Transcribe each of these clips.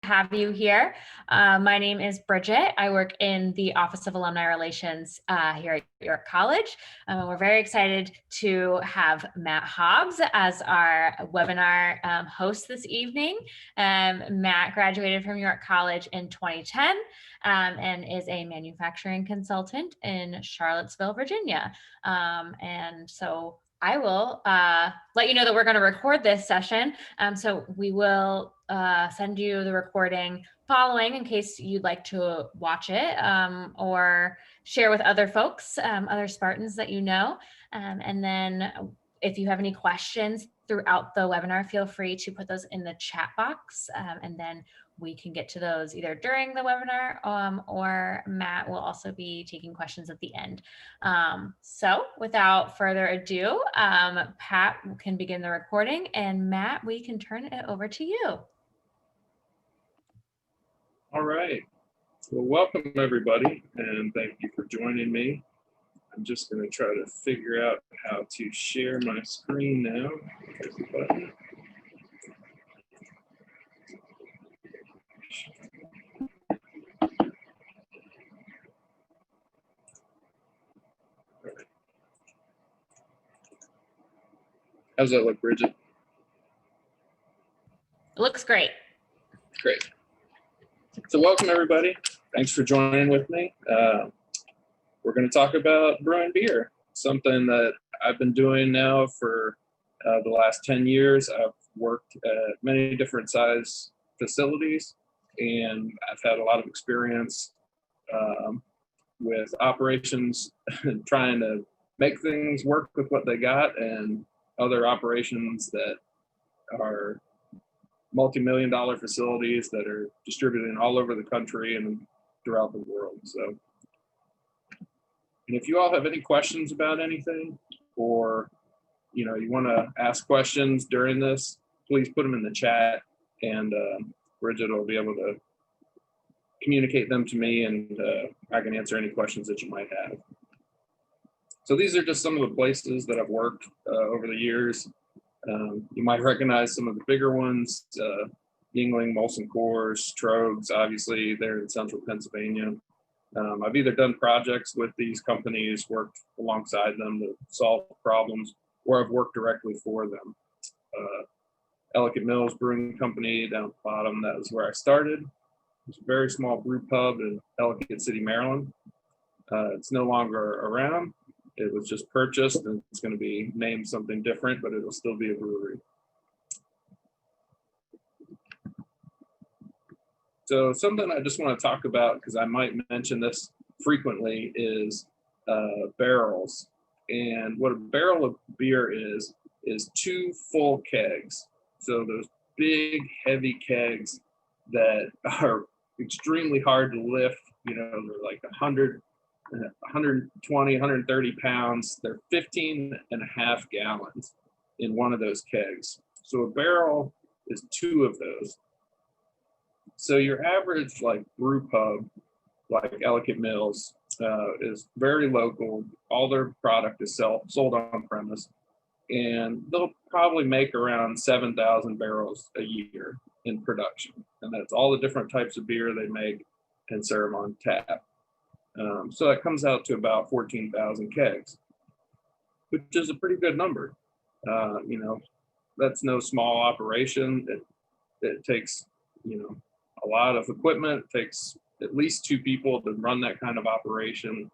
have you here. My name is Bridget. I work in the Office of Alumni Relations here at York College. We're very excited to have Matt Hobbs as our webinar host this evening. Matt graduated from York College in 2010 and is a manufacturing consultant in Charlottesville, Virginia. And so I will let you know that we're going to record this session. So we will send you the recording following in case you'd like to watch it or share with other folks, other Spartans that you know. And then if you have any questions throughout the webinar, feel free to put those in the chat box, and then we can get to those either during the webinar or Matt will also be taking questions at the end. So without further ado, Pat can begin the recording, and Matt, we can turn it over to you. All right. Well, welcome everybody, and thank you for joining me. I'm just going to try to figure out how to share my screen now. There's the button. How's that look, Bridget? It looks great. Great. So welcome everybody. Thanks for joining with me. We're going to talk about brewing beer, something that I've been doing now for the last 10 years. I've worked at many different size facilities, and I've had a lot of experience with operations, trying to make things work with what they got, and other operations that are multi-million-dollar facilities that are distributed all over the country and throughout the world. So, and if you all have any questions about anything, or you want to ask questions during this, please put them in the chat, and Bridget will be able to communicate them to me, and I can answer any questions that you might have. So these are just some of the places that I've worked over the years. You might recognize some of the bigger ones, Yuengling, Molson Coors, Trogs, obviously they're in central Pennsylvania. I've either done projects with these companies, worked alongside them to solve problems, or I've worked directly for them. Ellicott Mills Brewing Company down at the bottom, that was where I started. It's a very small brew pub in Ellicott City, Maryland. It's no longer around. It was just purchased, and it's going to be named something different, but it'll still be a brewery. So something I just want to talk about, because I might mention this frequently, is barrels. And what a barrel of beer is 2 full kegs. So those big, heavy kegs that are extremely hard to lift, they're like 120, 130 pounds. They're 15.5 gallons in one of those kegs. So a barrel is 2 of those. So your average brew pub, like Ellicott Mills, is very local. All their product is sold on premise, and they'll probably make around 7,000 barrels a year in production. And that's all the different types of beer they make and serve on tap. So that comes out to about 14,000 kegs, which is a pretty good number. That's no small operation. It takes, a lot of equipment. It takes at least 2 people to run that kind of operation.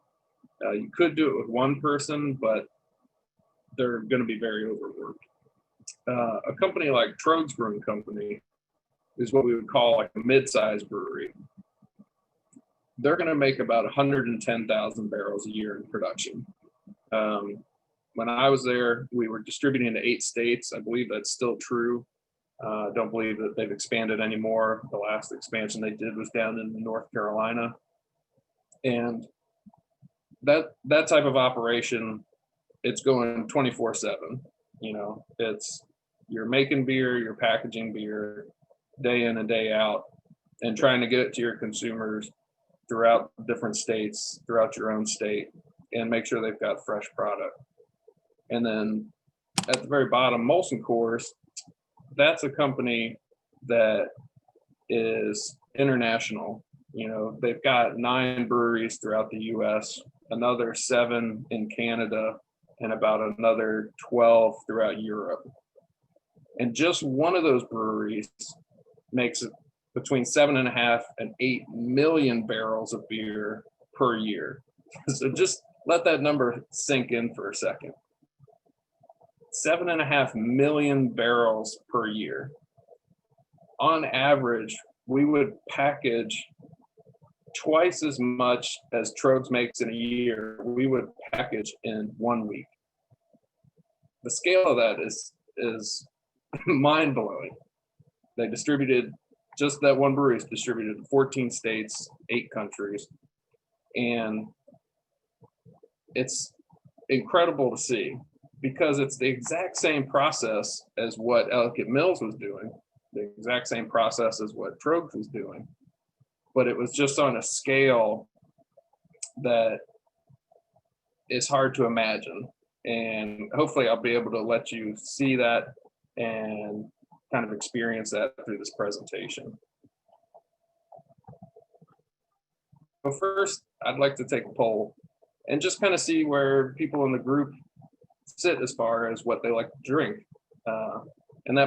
You could do it with 1 person, but they're going to be very overworked. A company like Trogs Brewing Company is what we would call like a mid-sized brewery. They're going to make about 110,000 barrels a year in production. When I was there, we were distributing to 8 states. I believe that's still true. I don't believe that they've expanded anymore. The last expansion they did was down in North Carolina. And that type of operation, it's going 24/7. You're making beer, you're packaging beer day in and day out, and trying to get it to your consumers throughout different states, throughout your own state, and make sure they've got fresh product. And then at the very bottom, Molson Coors, that's a company that is international. You know, they've got 9 breweries throughout the US, another 7 in Canada, and about another 12 throughout Europe. And just one of those breweries makes between 7.5 and 8 million barrels of beer per year. So just let that number sink in for a second. 7.5 million barrels per year. On average, we would package twice as much as Trogs makes in a year. We would package in 1 week. The scale of that is mind-blowing. They distributed, just that one brewery is distributed in 14 states, 8 countries. And it's incredible to see, because it's the exact same process as what Ellicott Mills was doing, the exact same process as what Trogs was doing, but it was just on a scale that is hard to imagine. And hopefully I'll be able to let you see that and kind of experience that through this presentation. So first, I'd like to take a poll and just kind of see where people in the group sit as far as what they like to drink. And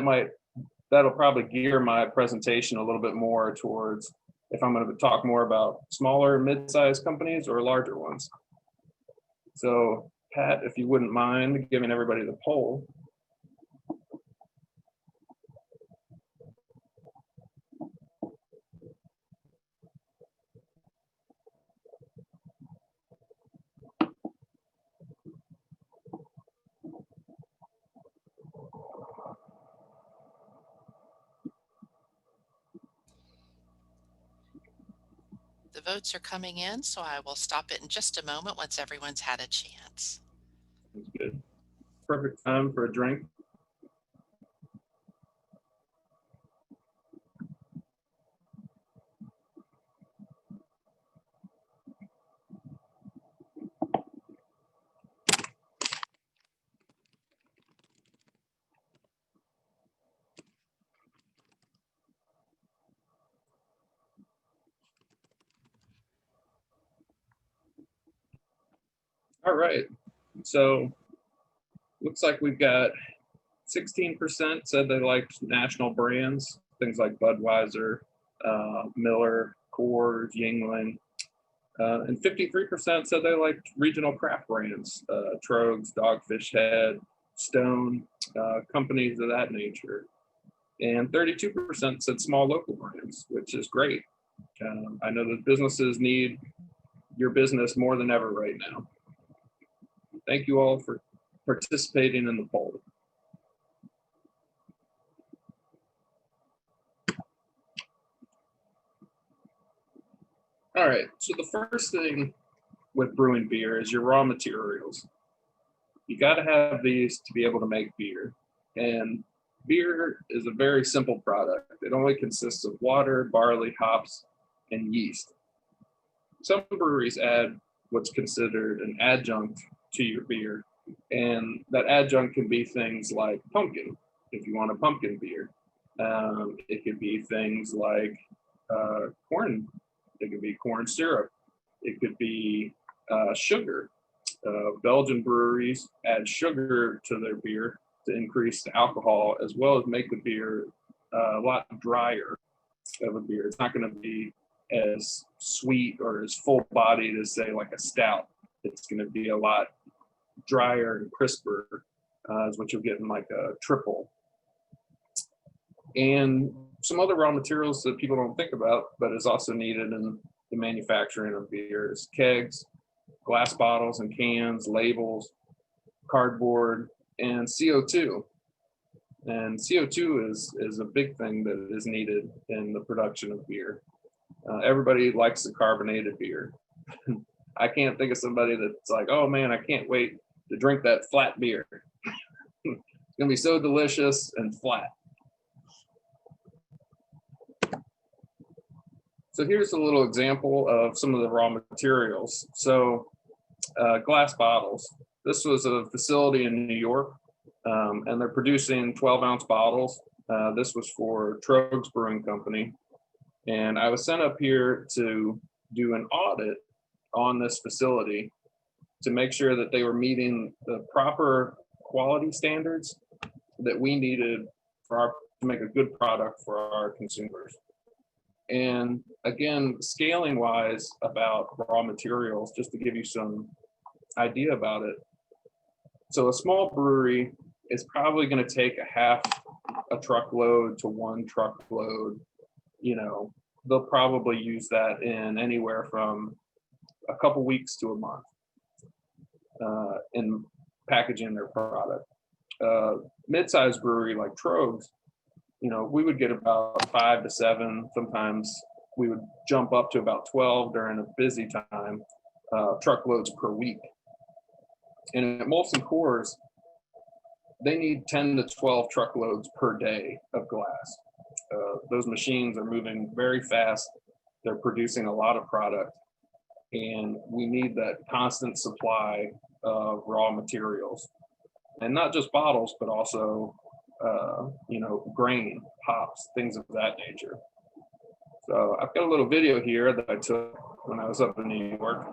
that'll probably gear my presentation a little bit more towards if I'm going to talk more about smaller, mid-sized companies or larger ones. So Pat, if you wouldn't mind giving everybody the poll. The votes are coming in, so I will stop it in just a moment once everyone's had a chance. That's good. Perfect time for a drink. All right, so looks like we've got 16% said they liked national brands, things like Budweiser, Miller, Coors, Yuengling, and 53% said they liked regional craft brands, Trogs, Dogfish Head, Stone, companies of that nature. And 32% said small local brands, which is great. I know that businesses need your business more than ever right now. Thank you all for participating in the poll. All right, so the first thing with brewing beer is your raw materials. You got to have these to be able to make beer. And beer is a very simple product. It only consists of water, barley, hops, and yeast. Some breweries add what's considered an adjunct to your beer, and that adjunct can be things like pumpkin, if you want a pumpkin beer. It could be things like corn. It could be corn syrup. It could be sugar. Belgian breweries add sugar to their beer to increase the alcohol, as well as make the beer a lot drier of a beer. It's not going to be as sweet or as full-bodied as, say, like a stout. It's going to be a lot drier and crisper, is what you'll get in like a triple. And some other raw materials that people don't think about, but is also needed in the manufacturing of beer, is kegs, glass bottles and cans, labels, cardboard, and CO2. And CO2 is a big thing that is needed in the production of beer. Everybody likes a carbonated beer. I can't think of somebody that's like, oh man, I can't wait to drink that flat beer. It's gonna be so delicious and flat. So here's a little example of some of the raw materials. So glass bottles. This was a facility in New York, and they're producing 12-ounce bottles. This was for Trogs Brewing Company. And I was sent up here to do an audit on this facility to make sure that they were meeting the proper quality standards that we needed to make a good product for our consumers. And again, scaling wise about raw materials, just to give you some idea about it. So a small brewery is probably going to take a truckload to 1 truckload. They'll probably use that in anywhere from a couple weeks to a month in packaging their product. Mid-sized brewery like Trogs, we would get about 5 to 7. Sometimes we would jump up to about 12 during a busy time, truckloads per week. And at Molson Coors, they need 10 to 12 truckloads per day of glass. Those machines are moving very fast. They're producing a lot of product, and we need that constant supply of raw materials, and not just bottles, but also, grain, hops, things of that nature. So I've got a little video here that I took when I was up in New York,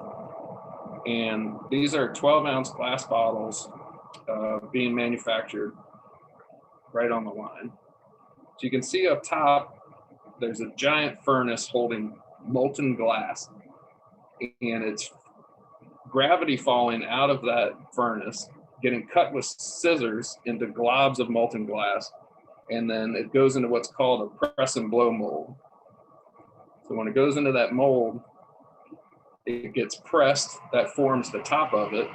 and these are 12-ounce glass bottles being manufactured right on the line. So you can see up top, there's a giant furnace holding molten glass, and it's gravity falling out of that furnace, getting cut with scissors into globs of molten glass, and then it goes into what's called a press and blow mold. So when it goes into that mold, it gets pressed, that forms the top of it,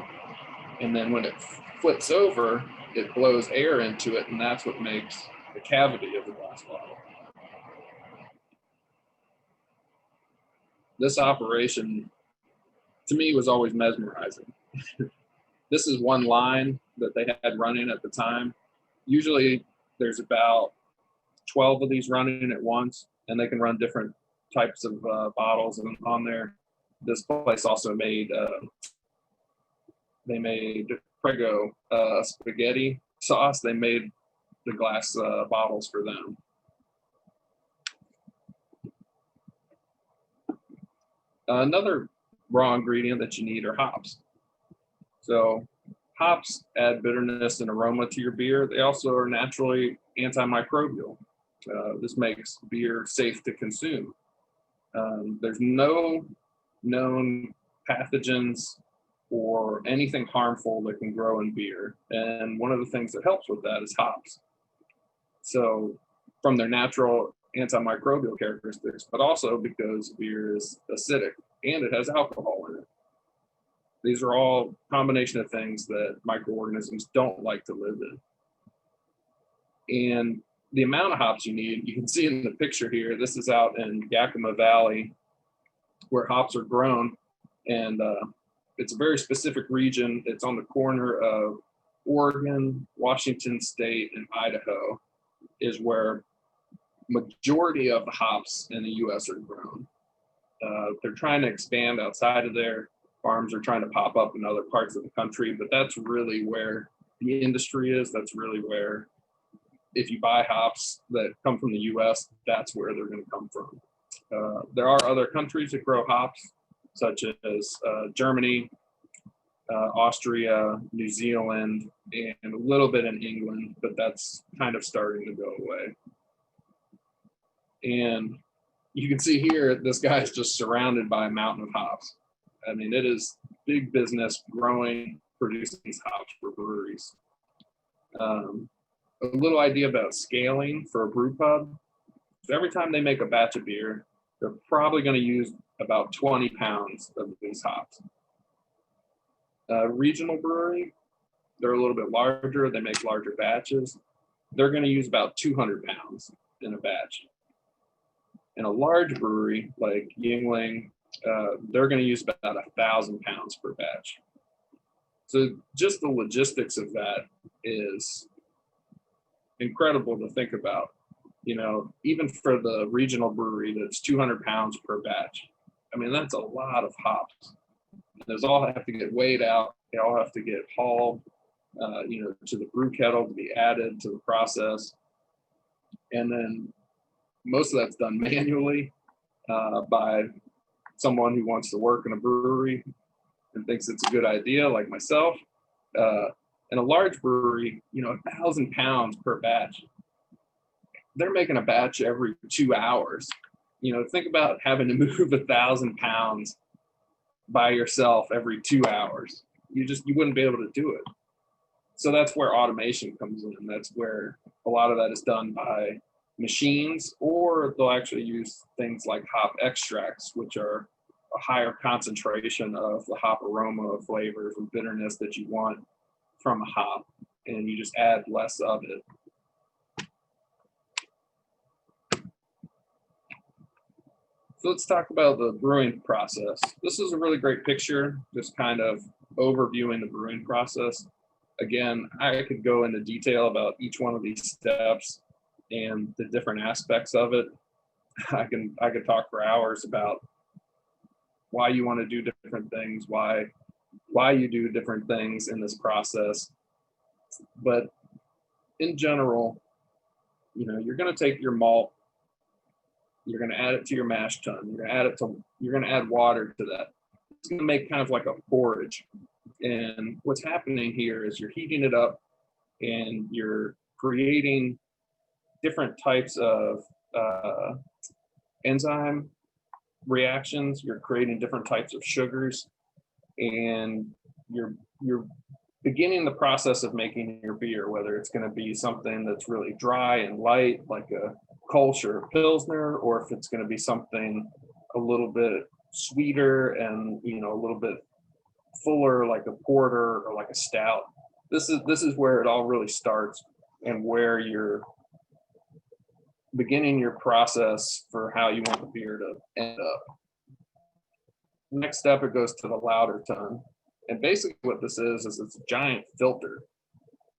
and then when it flips over, it blows air into it, and that's what makes the cavity of the glass bottle. This operation, to me, was always mesmerizing. This is one line that they had running at the time. Usually there's about 12 of these running at once, and they can run different types of bottles on there. This place also made, they made Prego spaghetti sauce. They made the glass bottles for them. Another raw ingredient that you need are hops. So hops add bitterness and aroma to your beer. They also are naturally antimicrobial. This makes beer safe to consume. There's no known pathogens or anything harmful that can grow in beer. And one of the things that helps with that is hops. So from their natural antimicrobial characteristics, but also because beer is acidic and it has alcohol in it. These are all combination of things that microorganisms don't like to live in. And the amount of hops you need, you can see in the picture here, this is out in Yakima Valley where hops are grown. And it's a very specific region. It's on the corner of Oregon, Washington State, and Idaho is where majority of the hops in the US are grown. They're trying to expand outside of there. Farms are trying to pop up in other parts of the country, but that's really where the industry is. That's really where, if you buy hops that come from the US, that's where they're going to come from. There are other countries that grow hops, such as Germany, Austria, New Zealand, and a little bit in England, but that's kind of starting to go away. And you can see here, this guy is just surrounded by a mountain of hops. I mean, it is big business growing, producing these hops for breweries. A little idea about scaling for a brew pub. So every time they make a batch of beer, they're probably going to use about 20 pounds of these hops. Regional brewery, they're a little bit larger. They make larger batches. They're going to use about 200 pounds in a batch. In a large brewery like Yuengling, they're going to use about 1,000 pounds per batch. So just the logistics of that is incredible to think about. You know, even for the regional brewery that's 200 pounds per batch. I mean, that's a lot of hops. Those all have to get weighed out. They all have to get hauled, to the brew kettle to be added to the process. And then most of that's done manually. by someone who wants to work in a brewery and thinks it's a good idea, like myself. In a large brewery, 1,000 pounds per batch. They're making a batch every 2 hours. Think about having to move 1,000 pounds by yourself every 2 hours. You wouldn't be able to do it. So that's where automation comes in. That's where a lot of that is done by machines, or they'll actually use things like hop extracts, which are a higher concentration of the hop aroma, flavors, and bitterness that you want from a hop, and you just add less of it. So let's talk about the brewing process. This is a really great picture, just kind of overviewing the brewing process. Again, I could go into detail about each one of these steps and the different aspects of it. I could talk for hours about why you want to do different things, why you do different things in this process. But in general, you're going to take your malt, you're going to add it to your mash tun, you're going to add water to that. It's going to make kind of like a porridge. And what's happening here is you're heating it up and you're creating different types of enzyme reactions. You're creating different types of sugars, and you're beginning the process of making your beer, whether it's going to be something that's really dry and light, like a Kolsch or a Pilsner, or if it's going to be something a little bit sweeter and a little bit fuller, like a porter or like a stout. This is where it all really starts, and where you're beginning your process for how you want the beer to end up. Next step, it goes to the lauter tun. And basically what this is it's a giant filter.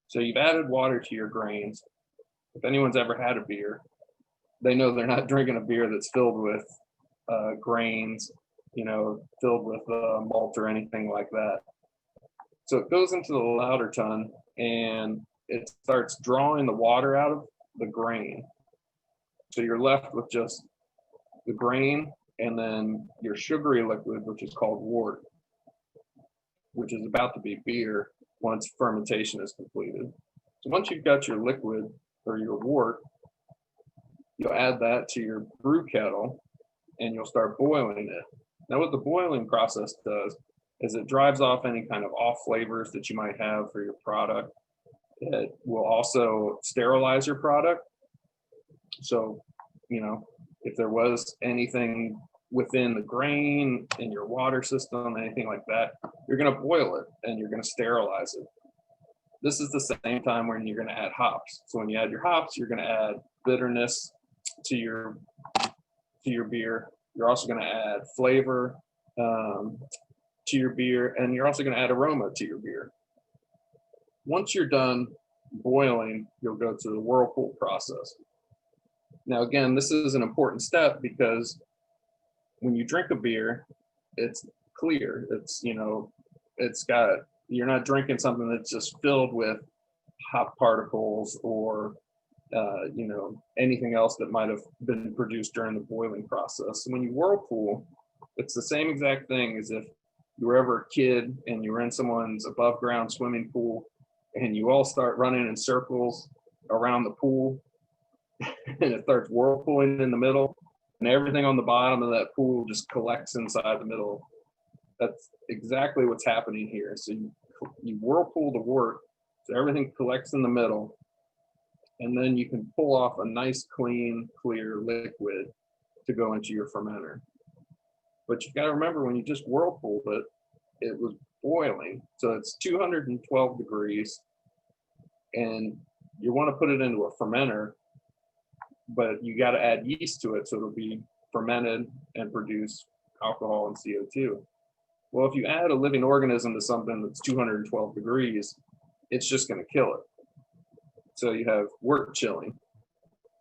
So you've added water to your grains. If anyone's ever had a beer, they know they're not drinking a beer that's filled with grains, filled with malt or anything like that. So it goes into the lauter tun and it starts drawing the water out of the grain. So you're left with just the grain and then your sugary liquid, which is called wort, which is about to be beer once fermentation is completed. So once you've got your liquid or your wort, you'll add that to your brew kettle and you'll start boiling it. Now what the boiling process does is it drives off any kind of off flavors that you might have for your product. It will also sterilize your product. So, if there was anything within the grain, in your water system, anything like that, you're going to boil it and you're going to sterilize it. This is the same time when you're going to add hops. So when you add your hops, you're going to add bitterness to your beer. You're also going to add flavor to your beer, and you're also going to add aroma to your beer. Once you're done boiling, you'll go to the Whirlpool process. Now, again, this is an important step because when you drink a beer, it's clear. You're not drinking something that's just filled with hop particles or, anything else that might have been produced during the boiling process. So when you Whirlpool, it's the same exact thing as if you were ever a kid and you were in someone's above ground swimming pool and you all start running in circles around the pool and it starts whirlpooling in the middle and everything on the bottom of that pool just collects inside the middle. That's exactly what's happening here. So you whirlpool the wort, so everything collects in the middle, and then you can pull off a nice, clean, clear liquid to go into your fermenter. But you've got to remember, when you just whirlpooled it, it was boiling. So it's 212 degrees, and you want to put it into a fermenter, but you got to add yeast to it so it'll be fermented and produce alcohol and CO2. Well, if you add a living organism to something that's 212 degrees, it's just going to kill it. So you have wort chilling.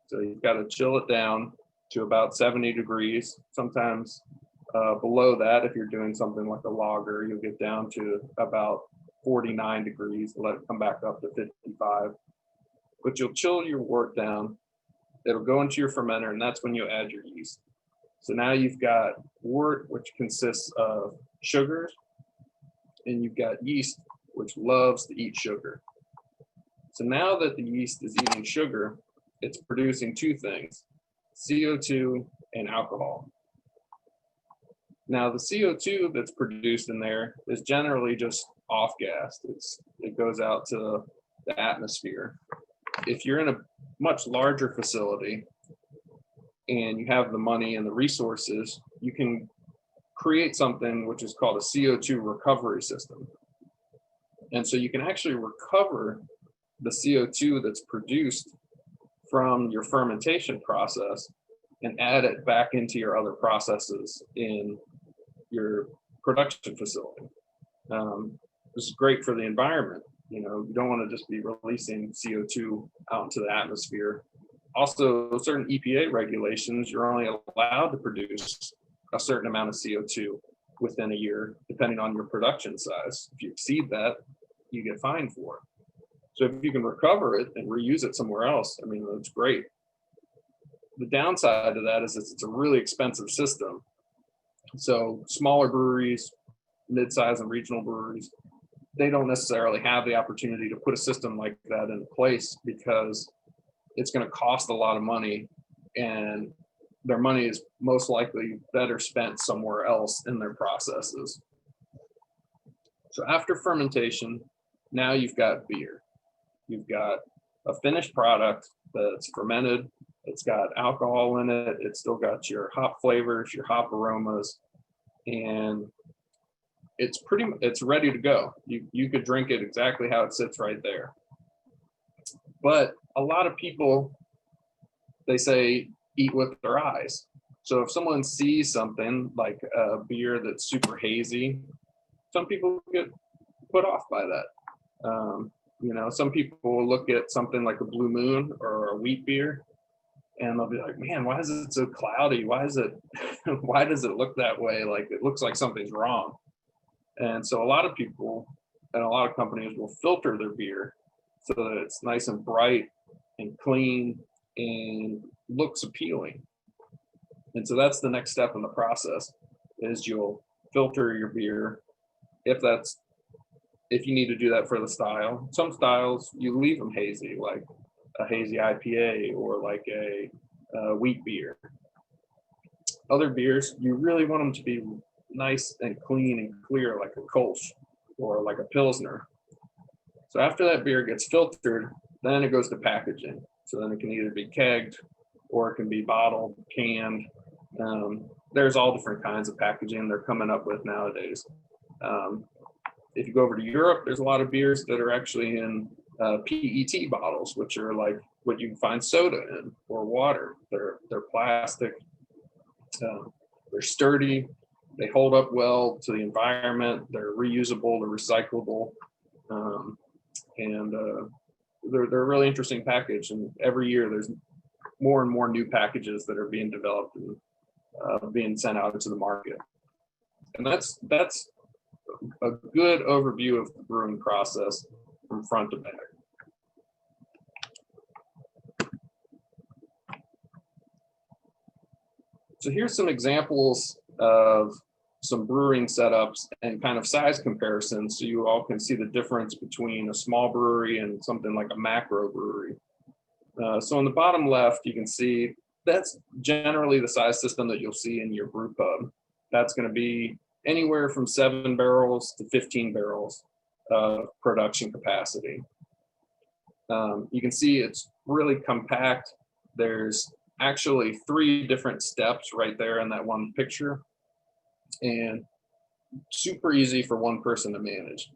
So you've got to chill it down to about 70 degrees. Sometimes below that, if you're doing something like a lager, you'll get down to about 49 degrees, let it come back up to 55. But you'll chill your wort down. It'll go into your fermenter, and that's when you add your yeast. So now you've got wort, which consists of sugars, and you've got yeast, which loves to eat sugar. So now that the yeast is eating sugar, it's producing two things, CO2 and alcohol. Now the CO2 that's produced in there is generally just off gas. It goes out to the atmosphere. If you're in a much larger facility and you have the money and the resources, you can create something which is called a CO2 recovery system. And so you can actually recover the CO2 that's produced from your fermentation process and add it back into your other processes in your production facility. This is great for the environment. You know, you don't want to just be releasing CO2 out into the atmosphere. Also, certain EPA regulations, you're only allowed to produce a certain amount of CO2 within a year, depending on your production size. If you exceed that, you get fined for it. So if you can recover it and reuse it somewhere else, I mean, that's great. The downside to that is it's a really expensive system. So smaller breweries, mid-size and regional breweries, they don't necessarily have the opportunity to put a system like that in place because it's going to cost a lot of money, and their money is most likely better spent somewhere else in their processes. So after fermentation, now you've got beer. You've got a finished product that's fermented. It's got alcohol in it. It's still got your hop flavors, your hop aromas, and it's ready to go. You could drink it exactly how it sits right there. But a lot of people, they say eat with their eyes. So if someone sees something like a beer that's super hazy, some people get put off by that. You know, some people will look at something like a Blue Moon or a wheat beer, and they'll be like, man, why is it so cloudy? Why does it look that way? Like, it looks like something's wrong. And so a lot of people and a lot of companies will filter their beer so that it's nice and bright and clean and looks appealing. And so that's the next step in the process, is you'll filter your beer if you need to do that for the style. Some styles you leave them hazy, like a hazy IPA or like a wheat beer. Other beers, you really want them to be nice and clean and clear, like a Kolsch or like a Pilsner. So after that beer gets filtered, then it goes to packaging. So then it can either be kegged or it can be bottled, canned. There's all different kinds of packaging they're coming up with nowadays. If you go over to Europe, there's a lot of beers that are actually in PET bottles, which are like what you can find soda in or water. They're plastic. They're sturdy. They hold up well to the environment. They're reusable. They're recyclable, and they're a really interesting package. And every year, there's more and more new packages that are being developed and being sent out into the market. And that's a good overview of the brewing process from front to back. So here's some examples of some brewing setups and kind of size comparisons, so you all can see the difference between a small brewery and something like a macro brewery. So on the bottom left, you can see that's generally the size system that you'll see in your brew pub. That's going to be anywhere from 7 barrels to 15 barrels of production capacity. You can see it's really compact. There's actually 3 different steps right there in that one picture, and super easy for one person to manage.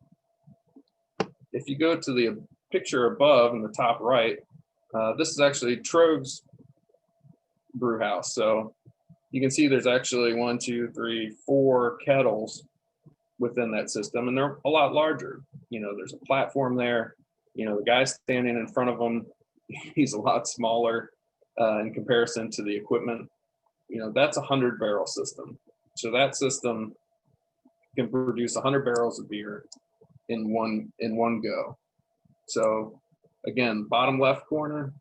If you go to the picture above in the top right, this is actually Trogue's brew house. So you can see there's actually 1, 2, 3, 4 kettles within that system, and they're a lot larger. You know, there's a platform there. You know, the guy standing in front of them, he's a lot smaller in comparison to the equipment. You know, that's a 100-barrel system. So that system can produce 100 barrels of beer in one go. So again, bottom left corner,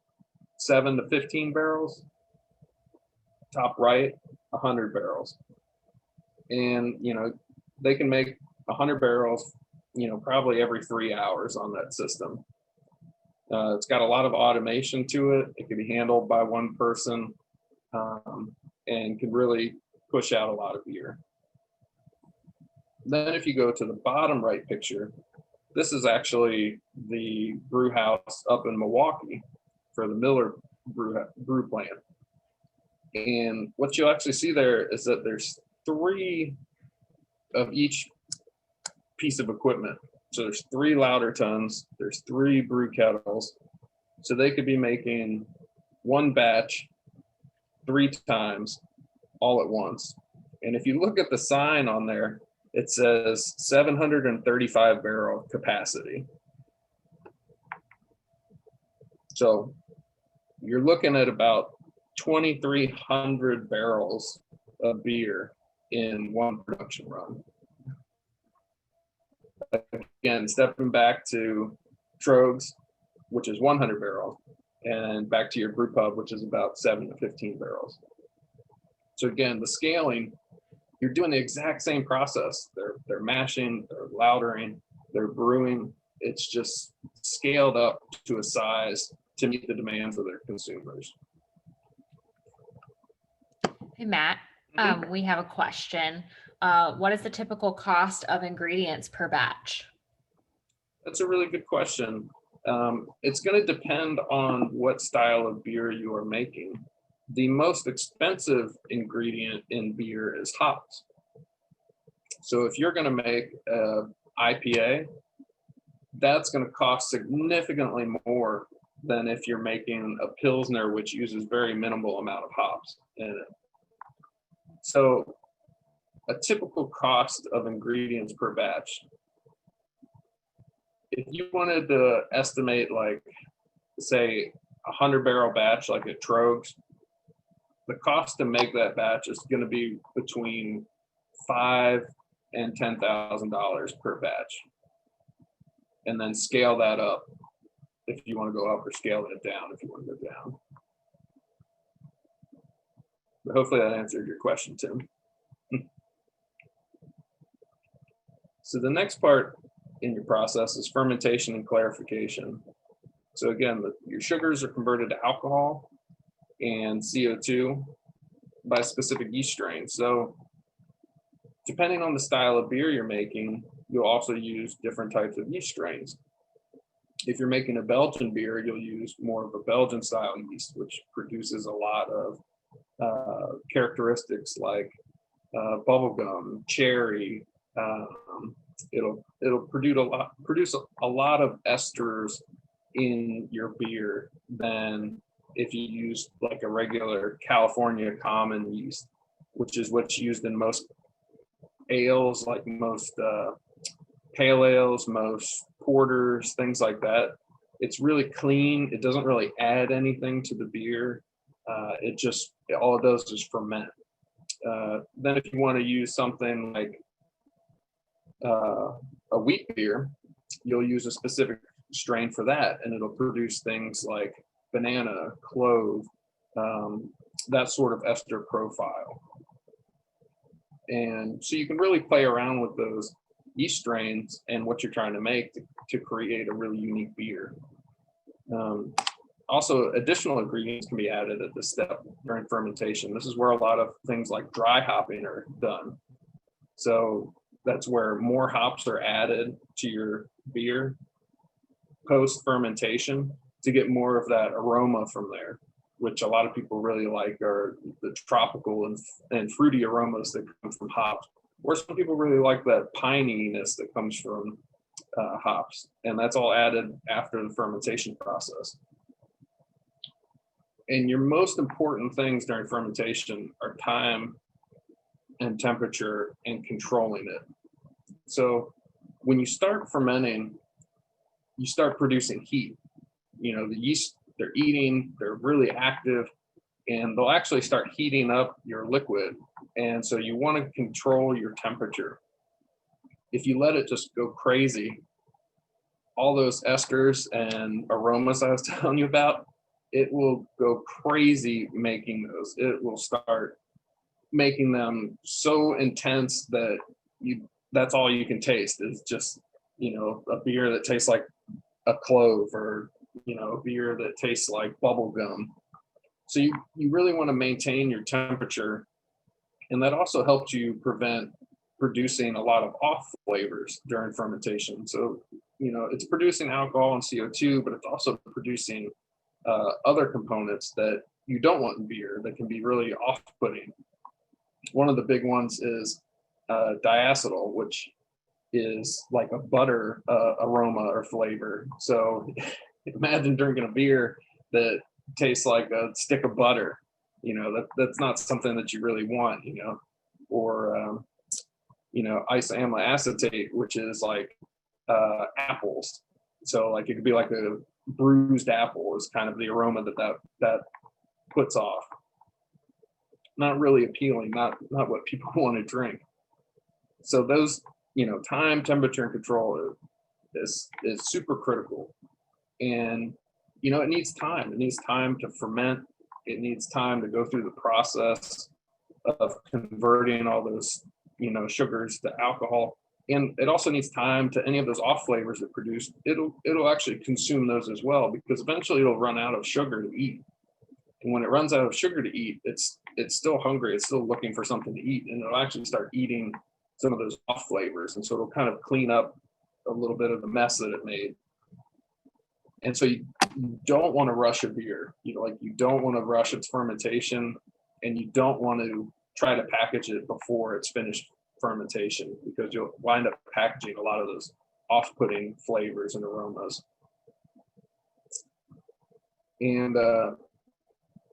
7 to 15 barrels. Top right, 100 barrels. And, you know, they can make 100 barrels, you know, probably every 3 hours on that system. It's got a lot of automation to it. It can be handled by one person, and can really push out a lot of beer. Then if you go to the bottom right picture, this is actually the brew house up in Milwaukee for the Miller brew plant. And what you'll actually see there is that there's 3 of each piece of equipment. So there's 3 lauter tons, there's 3 brew kettles. So they could be making 1 batch 3 times all at once. And if you look at the sign on there, it says 735 barrel capacity. So you're looking at about 2,300 barrels of beer in one production run. Again, stepping back to Trogs, which is 100 barrels, and back to your Brew Pub, which is about 7 to 15 barrels. So again, the scaling, you're doing the exact same process. They're mashing, they're lautering, they're brewing. It's just scaled up to a size to meet the demands of their consumers. Hey, Matt, we have a question. What is the typical cost of ingredients per batch? That's a really good question. It's going to depend on what style of beer you are making. The most expensive ingredient in beer is hops. So if you're going to make an IPA, that's going to cost significantly more than if you're making a Pilsner, which uses very minimal amount of hops in it. So a typical cost of ingredients per batch, if you wanted to estimate, like, say, 100 barrel batch, like a Trogs, the cost to make that batch is going to be between $5,000 and $10,000 per batch. And then scale that up if you want to go up, or scale it down if you want to go down. But hopefully that answered your question, Tim. So the next part in your process is fermentation and clarification. So again, your sugars are converted to alcohol and CO2 by specific yeast strains. So depending on the style of beer you're making, you'll also use different types of yeast strains. If you're making a Belgian beer, you'll use more of a Belgian style yeast, which produces a lot of characteristics like bubblegum, cherry. It'll produce a lot of esters in your beer than if you use like a regular California common yeast, which is what's used in most ales, like most pale ales, most porters, things like that. It's really clean. It doesn't really add anything to the beer. All it does is ferment. Then if you want to use something like a wheat beer, you'll use a specific strain for that, and it'll produce things like banana, clove, that sort of ester profile. And so you can really play around with those yeast strains and what you're trying to make to create a really unique beer. Also, additional ingredients can be added at this step during fermentation. This is where a lot of things like dry hopping are done. So that's where more hops are added to your beer post fermentation to get more of that aroma from there, which a lot of people really like are the tropical and fruity aromas that come from hops. Or some people really like that pininess that comes from hops, and that's all added after the fermentation process. And your most important things during fermentation are time and temperature and controlling it. So when you start fermenting, you start producing heat. You know, the yeast, they're eating, they're really active, and they'll actually start heating up your liquid. And so you want to control your temperature. If you let it just go crazy, all those esters and aromas I was telling you about, it will go crazy making those. It will start making them so intense that that's all you can taste is just, a beer that tastes like a clove, or, a beer that tastes like bubble gum. So you really want to maintain your temperature, and that also helps you prevent producing a lot of off flavors during fermentation. So, it's producing alcohol and CO2, but it's also producing other components that you don't want in beer that can be really off-putting. One of the big ones is diacetyl, which is like a butter aroma or flavor. So imagine drinking a beer that tastes like a stick of butter. That's not something that you really want, or isoamyl acetate, which is like apples. So like it could be like a bruised apple is kind of the aroma that puts off. Not really appealing, not what people want to drink. So those, time, temperature, and control is super critical. And it needs time. It needs time to ferment. It needs time to go through the process of converting all those, sugars to alcohol. And it also needs time to any of those off flavors that produce. It'll actually consume those as well, because eventually it'll run out of sugar to eat. And when it runs out of sugar to eat, it's still hungry. It's still looking for something to eat, and it'll actually start eating some of those off flavors. And so it'll kind of clean up a little bit of the mess that it made. And so you don't want to rush a beer. You don't want to rush its fermentation, and you don't want to try to package it before it's finished fermentation, because you'll wind up packaging a lot of those off-putting flavors and aromas. And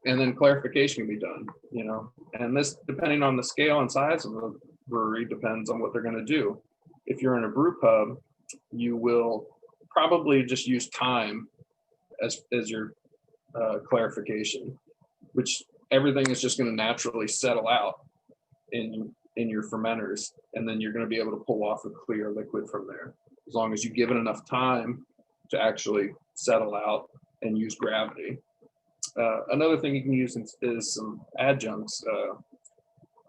then clarification can be done, and this, depending on the scale and size of the brewery, depends on what they're going to do. If you're in a brew pub, you will probably just use time as your clarification, which everything is just going to naturally settle out in your fermenters, and then you're going to be able to pull off a clear liquid from there, as long as you give it enough time to actually settle out and use gravity. Another thing you can use is some adjuncts.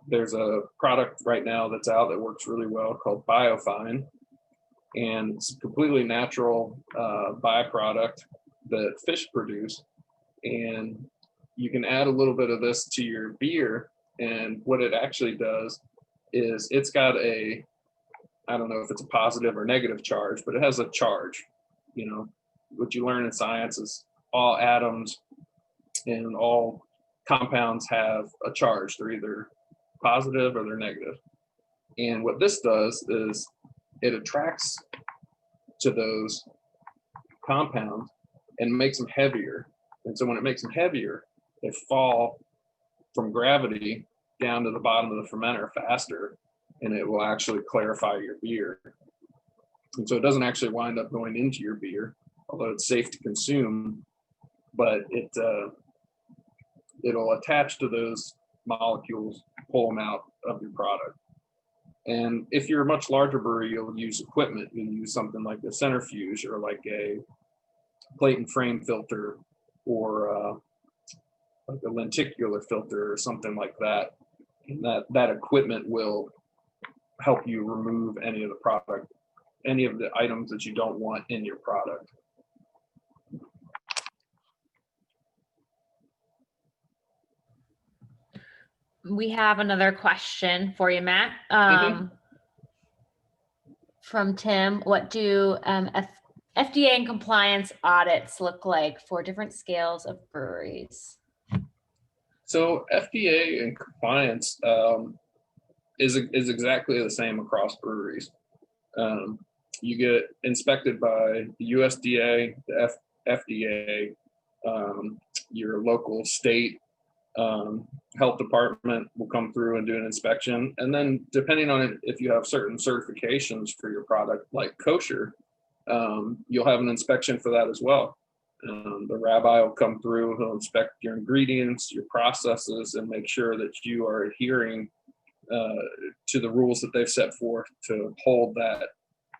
There's a product right now that's out that works really well called Biofine, and it's a completely natural byproduct that fish produce. And you can add a little bit of this to your beer, and what it actually does is it's got I don't know if it's a positive or negative charge, but it has a charge. What you learn in science is all atoms and all compounds have a charge. They're either positive or they're negative. And what this does is it attracts to those compounds and makes them heavier. And so when it makes them heavier, they fall from gravity down to the bottom of the fermenter faster, and it will actually clarify your beer. And so it doesn't actually wind up going into your beer, although it's safe to consume, but it'll attach to those molecules, pull them out of your product. And if you're a much larger brewery, you'll use equipment. You'll use something like a centrifuge, or like a plate and frame filter, or like a lenticular filter or something like that. And that equipment will help you remove any of the items that you don't want in your product. We have another question for you, Matt. From Tim. What do FDA and compliance audits look like for different scales of breweries? So FDA and compliance is exactly the same across breweries. You get inspected by the USDA, the FDA, your local state health department will come through and do an inspection. And then depending on if you have certain certifications for your product, like kosher, you'll have an inspection for that as well. The rabbi will come through, he'll inspect your ingredients, your processes, and make sure that you are adhering to the rules that they've set forth to hold that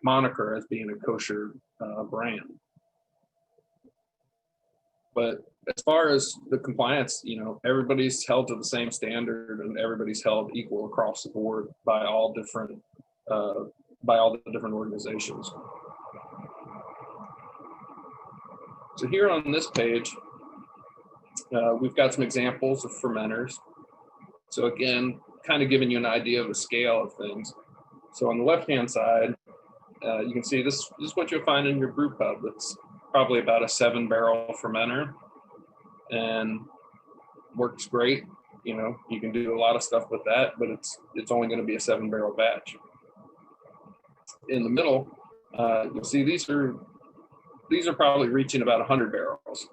moniker as being a kosher brand. But as far as the compliance, everybody's held to the same standard and everybody's held equal across the board by all the different organizations. So here on this page, we've got some examples of fermenters. So again, kind of giving you an idea of the scale of things. So on the left-hand side, you can see this is what you'll find in your brew pub. It's probably about a 7-barrel fermenter and works great. You can do a lot of stuff with that, but it's only going to be a 7-barrel batch. In the middle, you'll see these are probably reaching about 100 barrels.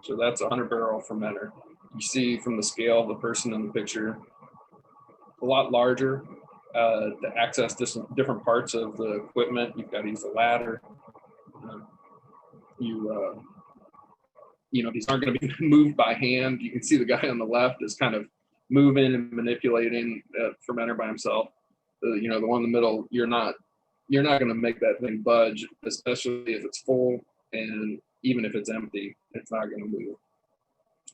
So that's a 100-barrel fermenter. You see from the scale of the person in the picture, a lot larger. To access different parts of the equipment, you've got to use a ladder. These aren't going to be moved by hand. You can see the guy on the left is kind of moving and manipulating a fermenter by himself. The one in the middle, you're not going to make that thing budge, especially if it's full, and even if it's empty, it's not going to move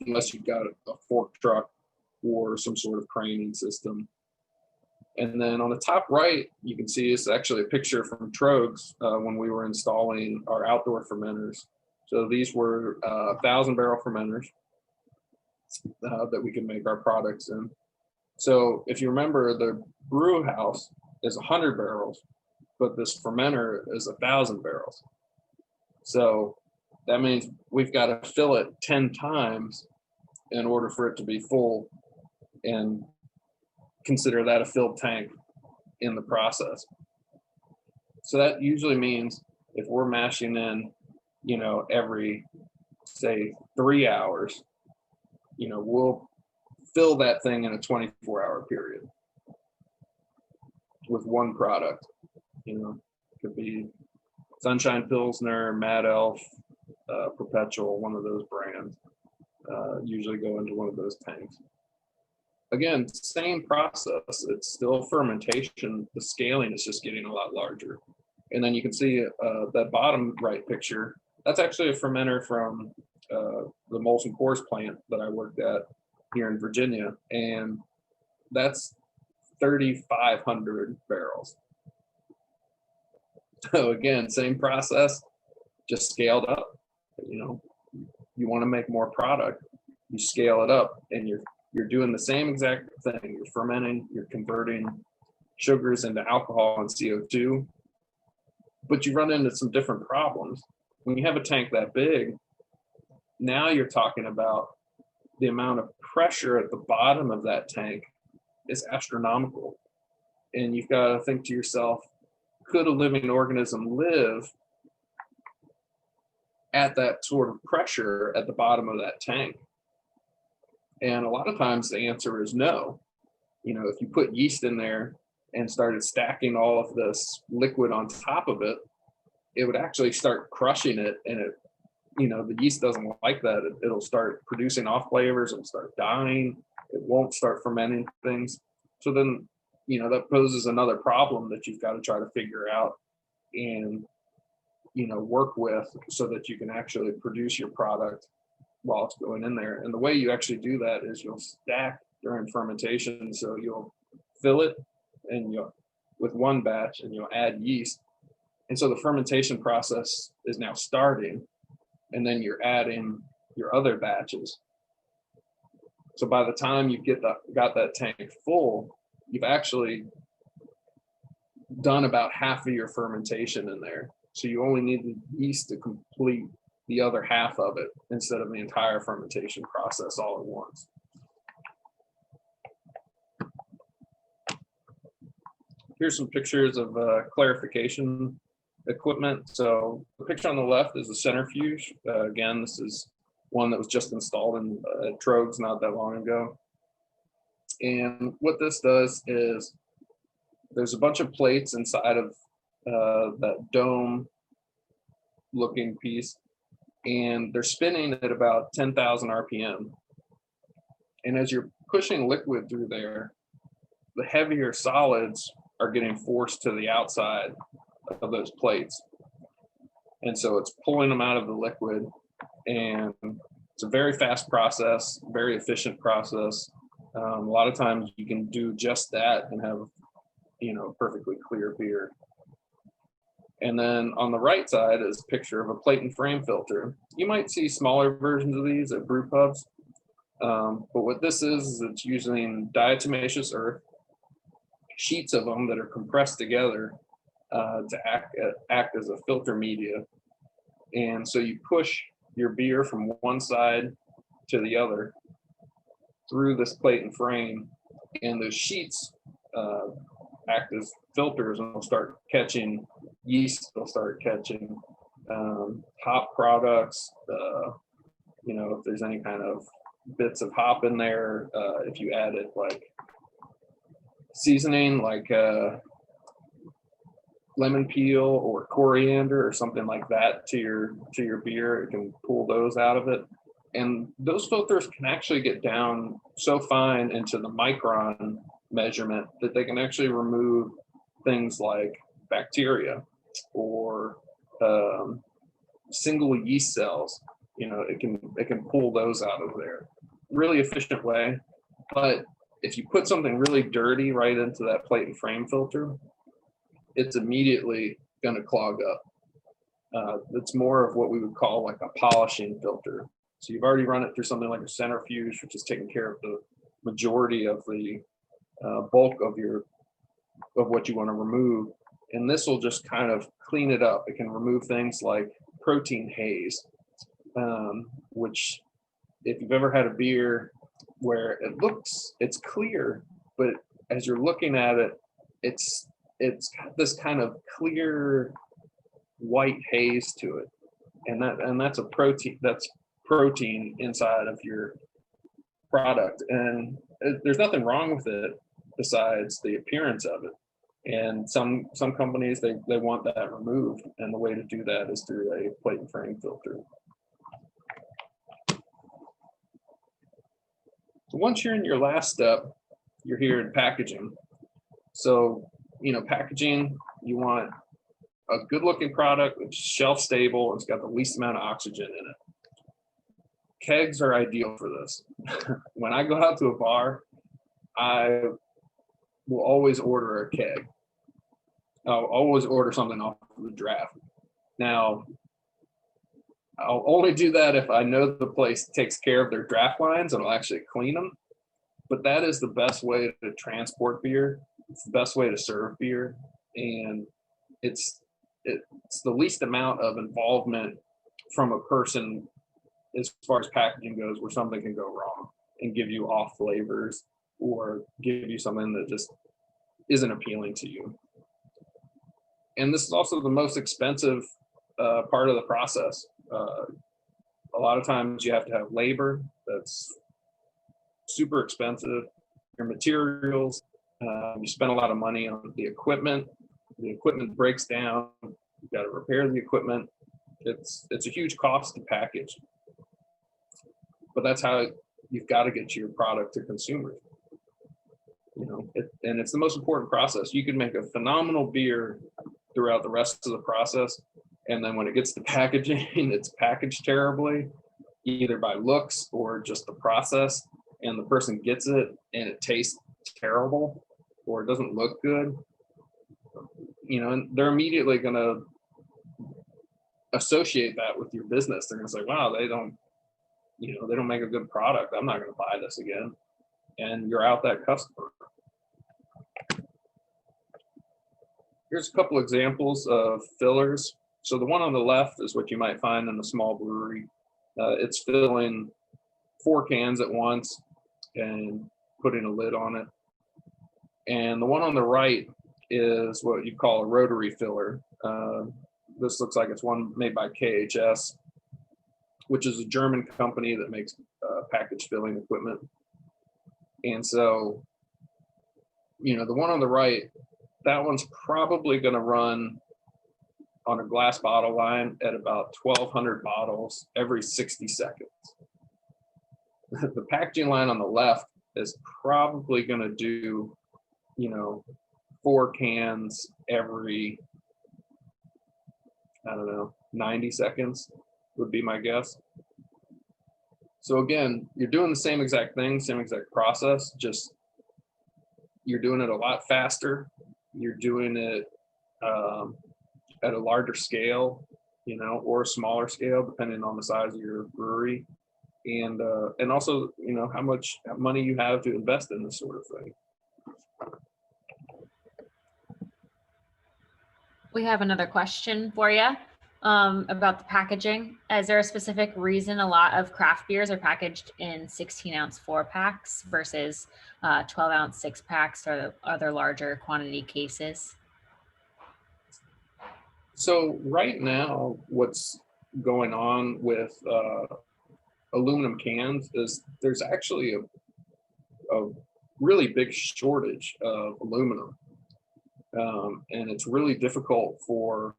unless you've got a fork truck or some sort of craning system. And then on the top right, you can see it's actually a picture from Trogs when we were installing our outdoor fermenters. So these were 1,000-barrel fermenters that we can make our products in. So if you remember, the brew house is 100 barrels, but this fermenter is 1,000 barrels. So that means we've got to fill it 10 times in order for it to be full, and consider that a filled tank in the process. So that usually means if we're mashing in, every, say, 3 hours, we'll fill that thing in a 24-hour period with one product. It could be Sunshine Pilsner, Mad Elf, Perpetual, one of those brands, usually go into one of those tanks. Again, same process. It's still fermentation. The scaling is just getting a lot larger. And then you can see that bottom right picture. That's actually a fermenter from the Molson Coors plant that I worked at here in Virginia. And that's 3,500 barrels. So again, same process, just scaled up. You want to make more product, you scale it up, and you're doing the same exact thing. You're fermenting, you're converting sugars into alcohol and CO2, but you run into some different problems. When you have a tank that big, now you're talking about the amount of pressure at the bottom of that tank is astronomical. And you've got to think to yourself, could a living organism live at that sort of pressure at the bottom of that tank? And a lot of times the answer is no. If you put yeast in there and started stacking all of this liquid on top of it, it would actually start crushing it. And the yeast doesn't like that. It'll start producing off flavors, it'll start dying, it won't start fermenting things. So then, that poses another problem that you've got to try to figure out and, work with so that you can actually produce your product while it's going in there. And the way you actually do that is you'll stack during fermentation. So you'll fill it with one batch and you'll add yeast. And so the fermentation process is now starting, and then you're adding your other batches. So by the time you got that tank full, you've actually done about half of your fermentation in there. So you only need the yeast to complete the other half of it instead of the entire fermentation process all at once. Here's some pictures of clarification equipment. So the picture on the left is a centrifuge. Again, this is one that was just installed in Trogs not that long ago. And what this does is there's a bunch of plates inside of that dome looking piece, and they're spinning at about 10,000 RPM. And as you're pushing liquid through there, the heavier solids are getting forced to the outside of those plates. And so it's pulling them out of the liquid, and It's a very fast process, very efficient process. A lot of times you can do just that and have, perfectly clear beer. And then on the right side is a picture of a plate and frame filter. You might see smaller versions of these at brew pubs. But what this is it's using diatomaceous earth, sheets of them that are compressed together to act as a filter media. And so you push your beer from one side to the other through this plate and frame, and those sheets act as filters, and they'll start catching yeast, they'll start catching hop products, if there's any kind of bits of hop in there, if you added like seasoning like lemon peel or coriander or something like that to your beer, it can pull those out of it. And those filters can actually get down so fine into the micron measurement that they can actually remove things like bacteria or single yeast cells. It can pull those out of there. Really efficient way. But if you put something really dirty right into that plate and frame filter, it's immediately going to clog up. It's more of what we would call like a polishing filter. So you've already run it through something like a centrifuge, which is taking care of the majority of the bulk of what you want to remove. And this will just kind of clean it up. It can remove things like protein haze, which if you've ever had a beer where it's clear, but as you're looking at it, it's got this kind of clear white haze to it. And that's protein inside of your product. And there's nothing wrong with it besides the appearance of it. And some companies, they want that removed. And the way to do that is through a plate and frame filter. So once you're in your last step, you're here in packaging. So, packaging, you want a good looking product that's shelf stable and it's got the least amount of oxygen in it. Kegs are ideal for this. When I go out to a bar, I will always order a keg. I'll always order something off of the draft. Now, I'll only do that if I know the place takes care of their draft lines and will actually clean them. But that is the best way to transport beer. It's the best way to serve beer. And it's the least amount of involvement from a person as far as packaging goes, where something can go wrong and give you off flavors or give you something that just isn't appealing to you. And this is also the most expensive part of the process. A lot of times you have to have labor that's super expensive, your materials, you spend a lot of money on the equipment breaks down, you've got to repair the equipment. It's a huge cost to package. But that's how you've got to get your product to consumers. And it's the most important process. You can make a phenomenal beer throughout the rest of the process, and then when it gets to packaging, it's packaged terribly, either by looks or just the process, and the person gets it and it tastes terrible or it doesn't look good. And they're immediately going to associate that with your business. They're going to say, wow, they don't make a good product. I'm not going to buy this again. And you're out that customer. Here's a couple examples of fillers. So the one on the left is what you might find in a small brewery. It's filling 4 cans at once and putting a lid on it. And the one on the right is what you call a rotary filler. This looks like it's one made by KHS, which is a German company that makes package filling equipment. And so, the one on the right, that one's probably going to run on a glass bottle line at about 1,200 bottles every 60 seconds. The packaging line on the left is probably going to do, 4 cans every, 90 seconds would be my guess. So again, you're doing the same exact thing, same exact process, just you're doing it a lot faster. You're doing it at a larger scale, you know, or a smaller scale, depending on the size of your brewery, and also, you know, how much money you have to invest in this sort of thing. We have another question for you about the packaging. Is there a specific reason a lot of craft beers are packaged in 16-ounce 4-packs versus 12-ounce 6-packs or other larger quantity cases? So right now, what's going on with aluminum cans is there's actually a really big shortage of aluminum. And it's really difficult for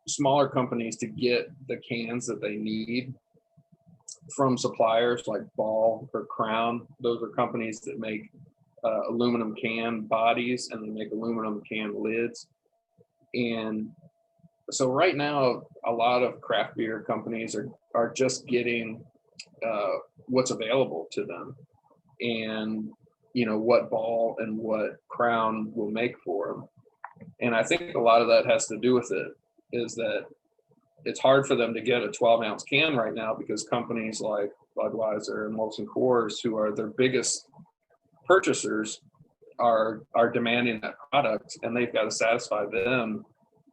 smaller companies to get the cans that they need from suppliers like Ball or Crown. Those are companies that make aluminum can bodies, and they make aluminum can lids. And so right now, a lot of craft beer companies are just getting what's available to them, and you know what Ball and what Crown will make for them. And I think a lot of that has to do with it is that it's hard for them to get a 12-ounce can right now because companies like Budweiser and Molson Coors, who are their biggest purchasers, are demanding that product, and they've got to satisfy them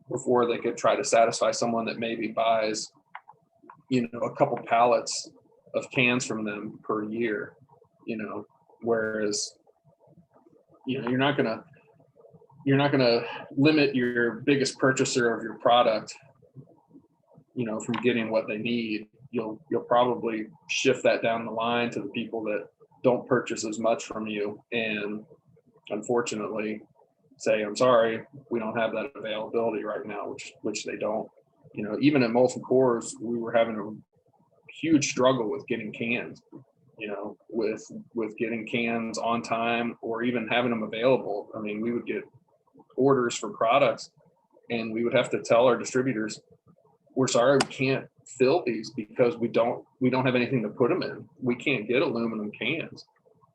before they could try to satisfy someone that maybe buys, you know, a couple pallets of cans from them per year, you know. Whereas, you know, you're not gonna limit your biggest purchaser of your product, you know, from getting what they need. You'll probably shift that down the line to the people that don't purchase as much from you, and unfortunately say, I'm sorry, we don't have that availability right now, which they don't. You know, even at Molson Coors, we were having a huge struggle with getting cans, you know, with getting cans on time or even having them available. I mean, we would get orders for products and we would have to tell our distributors, we're sorry, we can't fill these because we don't have anything to put them in. We can't get aluminum cans,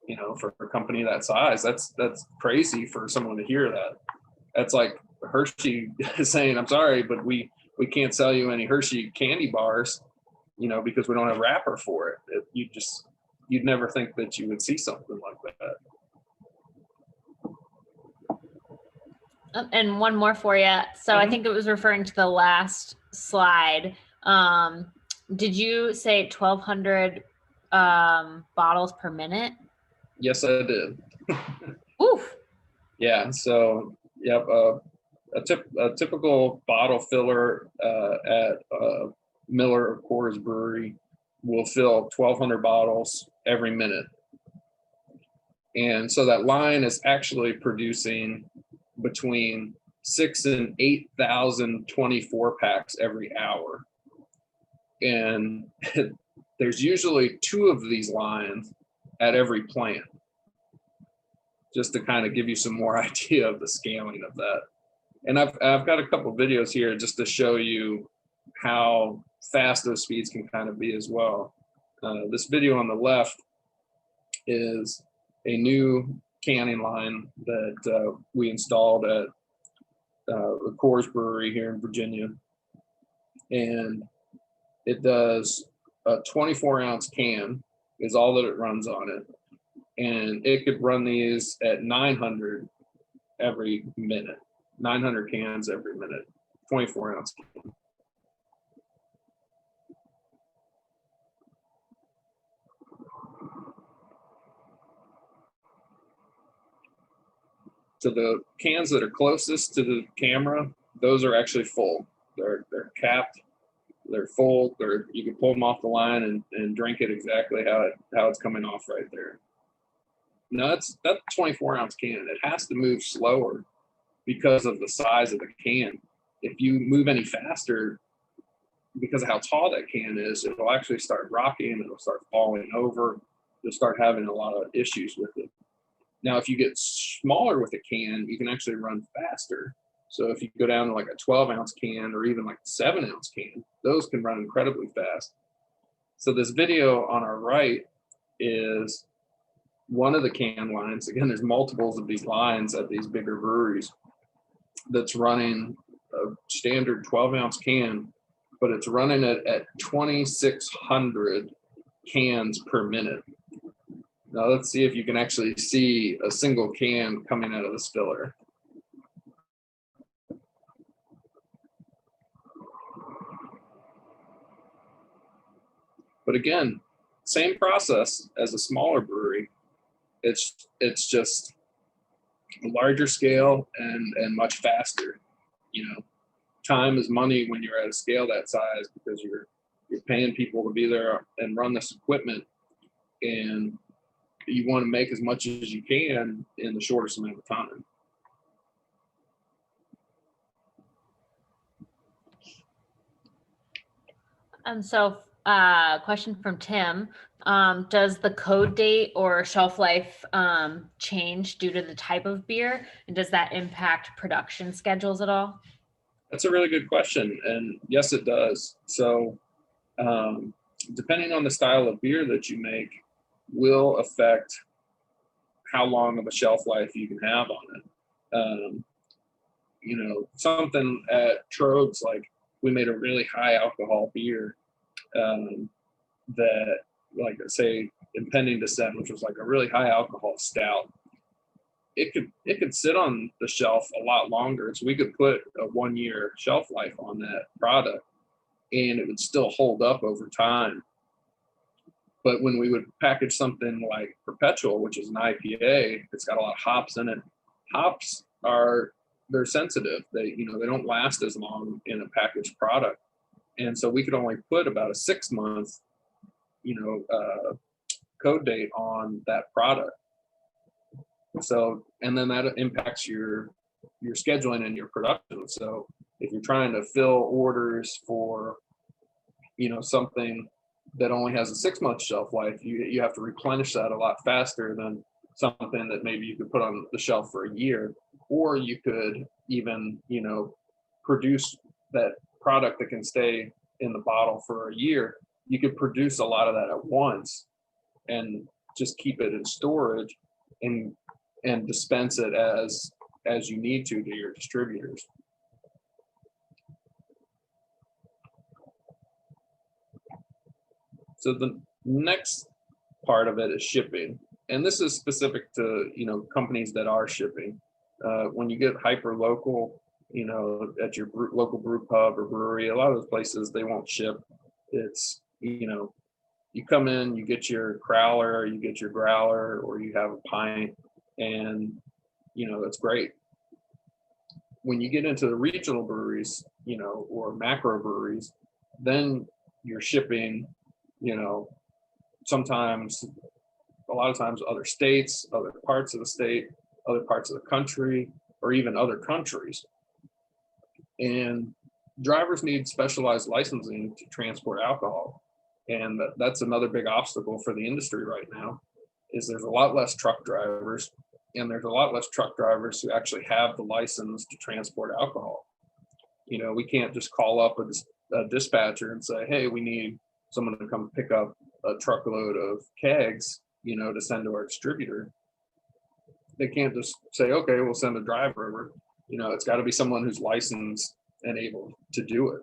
you know, for a company that size. That's crazy for someone to hear that. That's like Hershey saying, I'm sorry, but we can't sell you any Hershey candy bars, you know, because we don't have wrapper for it. You'd never think that you would see something like that. And one more for you. So I think it was referring to the last slide. Did you say 1,200 bottles per minute? Yes, I did. Oof. Yeah. So, yep. A typical bottle filler at Miller or Coors Brewery will fill 1,200 bottles every minute. And so that line is actually producing between 6,000 and 8,000 24-packs every hour. And there's usually 2 of these lines at every plant, just to kind of give you some more idea of the scaling of that. And I've got a couple of videos here just to show you how fast those speeds can kind of be as well. This video on the left is a new canning line that we installed at the Coors Brewery here in Virginia. And it does a 24-ounce can is all that it runs on it. And it could run these at 900 every minute, 900 cans every minute, 24-ounce can. So the cans that are closest to the camera, those are actually full. They're capped, they're full. You can pull them off the line and drink it exactly how it's coming off right there. Now that's 24-ounce can. It has to move slower because of the size of the can. If you move any faster, because of how tall that can is, it'll actually start rocking, it'll start falling over, you'll start having a lot of issues with it. Now, if you get smaller with a can, you can actually run faster. So if you go down to like a 12-ounce can or even like a 7-ounce can, those can run incredibly fast. So this video on our right is one of the can lines. Again, there's multiples of these lines at these bigger breweries that's running a standard 12-ounce can, but it's running it at 2,600 cans per minute. Now let's see if you can actually see a single can coming out of this filler. But again, same process as a smaller brewery. It's just a larger scale and much faster. You know, time is money when you're at a scale that size, because you're paying people to be there and run this equipment, and you want to make as much as you can in the shortest amount of time. So question from Tim. Does the code date or shelf life change due to the type of beer? And does that impact production schedules at all? That's a really good question. And yes, it does. So depending on the style of beer that you make will affect how long of a shelf life you can have on it. You know, something at Trogs, like we made a really high alcohol beer that, like say Impending Descent, which was like a really high alcohol stout. It could sit on the shelf a lot longer. So we could put a 1-year shelf life on that product and it would still hold up over time. But when we would package something like Perpetual, which is an IPA, it's got a lot of hops in it. Hops they're sensitive. They don't last as long in a packaged product. And so we could only put about a 6-month, code date on that product. So, and then that impacts your scheduling and your production. So if you're trying to fill orders for, something that only has a 6-month shelf life, you have to replenish that a lot faster than something that maybe you could put on the shelf for a year, or you could even, produce that product that can stay in the bottle for a year. You could produce a lot of that at once and just keep it in storage and dispense it as you need to your distributors. So the next part of it is shipping. And this is specific to, companies that are shipping. When you get hyper local, at your local brew pub or brewery, a lot of those places, they won't ship. It's, you come in, you get your crowler, you get your growler, or you have a pint, and, that's great. When you get into the regional breweries, or macro breweries, then you're shipping, sometimes, a lot of times other states, other parts of the state, other parts of the country, or even other countries. And drivers need specialized licensing to transport alcohol. And that's another big obstacle for the industry right now, is there's a lot less truck drivers, and there's a lot less truck drivers who actually have the license to transport alcohol. We can't just call up a dispatcher and say, hey, we need someone to come pick up a truckload of kegs, to send to our distributor. They can't just say, okay, we'll send a driver over. It's got to be someone who's licensed and able to do it.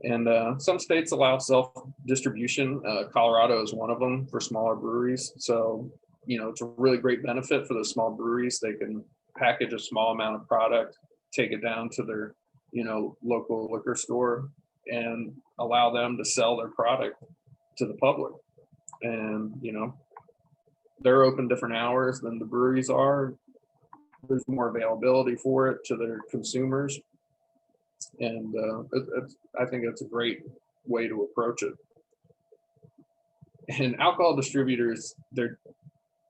And some states allow self-distribution. Colorado is one of them for smaller breweries. So, it's a really great benefit for the small breweries. They can package a small amount of product, take it down to their, local liquor store, and allow them to sell their product to the public. And, they're open different hours than the breweries are. There's more availability for it to their consumers. And I think it's a great way to approach it. And alcohol distributors, they're